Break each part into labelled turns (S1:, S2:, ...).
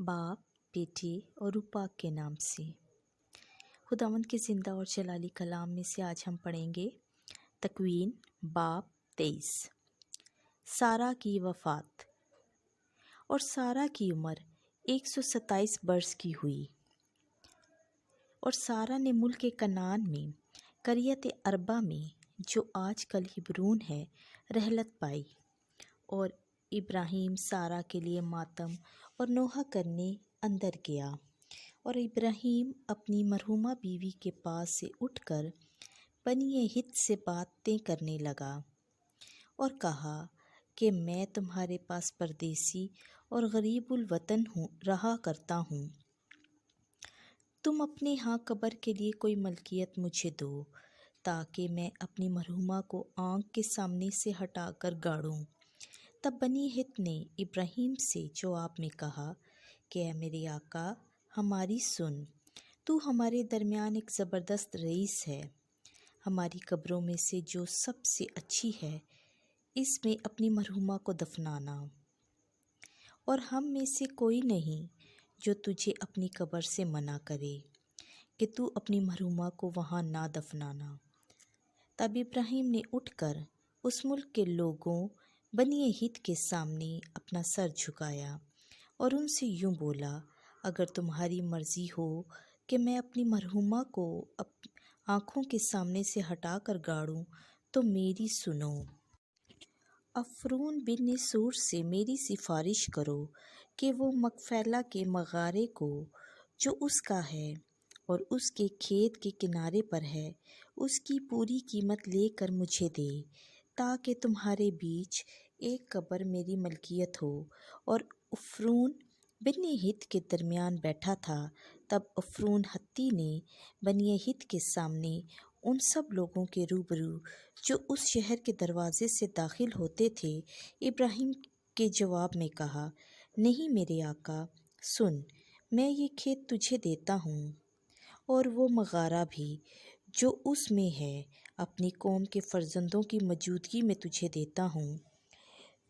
S1: बाप, बेटे और रूह पाक के नाम से। खुदावंद के ज़िंदा और जलाली कलाम में से आज हम पढ़ेंगे तकवीन बाब 23। सारा की वफ़ात। और सारा की उम्र 127 बरस की हुई। और सारा ने मुल्क कनान में करियत अरबा में जो आजकल हिब्रून है रहलत पाई। और इब्राहिम सारा के लिए मातम और नोहा करने अंदर गया। और इब्राहिम अपनी मरहुमा बीवी के पास से उठकर बनी हित से बातें करने लगा और कहा कि मैं तुम्हारे पास परदेसी और गरीबुल वतन रहा करता हूँ। तुम अपने यहाँ कब्र के लिए कोई मलकियत मुझे दो ताकि मैं अपनी मरहुमा को आँख के सामने से हटाकर गाड़ूं। तब बनी हित ने इब्राहिम से जवाब में कहा कि ऐ मेरे आका, हमारी सुन, तू हमारे दरमियान एक ज़बरदस्त रईस है। हमारी कब्रों में से जो सबसे अच्छी है इसमें अपनी मरहुमा को दफनाना। और हम में से कोई नहीं जो तुझे अपनी कब्र से मना करे कि तू अपनी मरहुमा को वहाँ ना दफनाना। तब इब्राहिम ने उठकर उस मुल्क के लोगों बनी हित के सामने अपना सर झुकाया और उनसे यूं बोला, अगर तुम्हारी मर्ज़ी हो कि मैं अपनी मरहुमा को आँखों के सामने से हटाकर गाड़ूं तो मेरी सुनो। अफरून बिन सूर से मेरी सिफारिश करो कि वो मकफेला के मगारे को जो उसका है और उसके खेत के किनारे पर है उसकी पूरी कीमत लेकर मुझे दे, ताकि तुम्हारे बीच एक कब्र मेरी मलकियत हो। और अफरून बनी हित के दरमियान बैठा था। तब अफरून हत्ती ने बनी हित के सामने उन सब लोगों के रूबरू जो उस शहर के दरवाजे से दाखिल होते थे इब्राहिम के जवाब में कहा, नहीं मेरे आका, सुन, मैं ये खेत तुझे देता हूँ और वो मगारा भी जो उसमें है अपनी कौम के फर्जंदों की मौजूदगी में तुझे देता हूँ।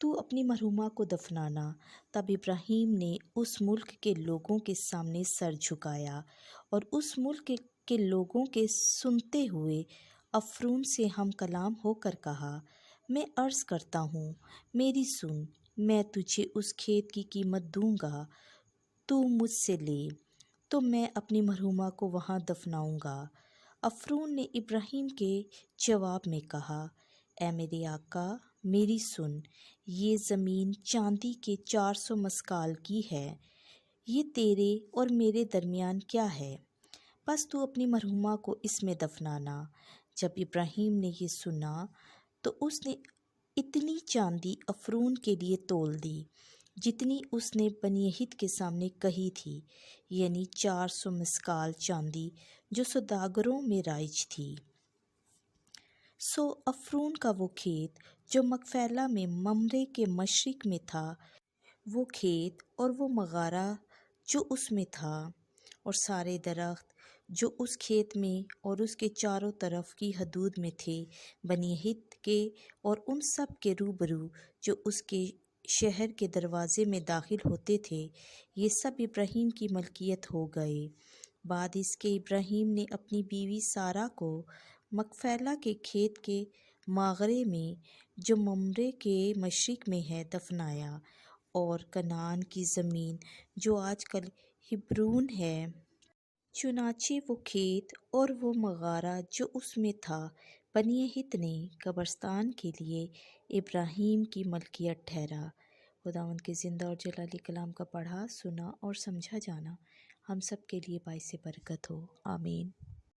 S1: तू अपनी मरहुमा को दफनाना। तब इब्राहिम ने उस मुल्क के लोगों के सामने सर झुकाया और उस मुल्क के लोगों के सुनते हुए अफरून से हम कलाम होकर कहा, मैं अर्ज़ करता हूँ, मेरी सुन, मैं तुझे उस खेत की कीमत दूँगा, तू मुझसे ले तो मैं अपनी मरहुमा को वहाँ दफनाऊँगा। अफरून ने इब्राहिम के जवाब में कहा, ऐ मेरे आका, मेरी सुन, ये ज़मीन चांदी के 400 मस्काल की है। ये तेरे और मेरे दरमियान क्या है? बस तू अपनी मरहुमा को इसमें दफनाना। जब इब्राहिम ने ये सुना तो उसने इतनी चांदी अफरून के लिए तोल दी जितनी उसने बनी हित के सामने कही थी, यानी 400 मस्काल चांदी जो सौदागरों में राइज थी। सो अफरून का वो खेत जो मकफेला में ममरे के मशरिक में था, वो खेत और वो मगारा जो उसमें था और सारे दरख्त जो उस खेत में और उसके चारों तरफ की हदूद में थे बनी हित के और उन सब के रूबरू जो उसके शहर के दरवाज़े में दाखिल होते थे, ये सब इब्राहिम की मलकियत हो गए। बाद इसके इब्राहिम ने अपनी बीवी सारा को मकफेला के खेत के मागरे में जो ममरे के मशरिक में है दफनाया और कनान की ज़मीन जो आजकल हिब्रून है, चुनाचे वो खेत और वो मगारा जो उसमें था बनी हित ने कब्रस्तान के लिए इब्राहिम की मलकियत ठहरा। खुदावंद के ज़िंदा और जलाली कलाम का पढ़ा, सुना और समझा जाना हम सब के लिए बाइस बरकत हो। आमीन।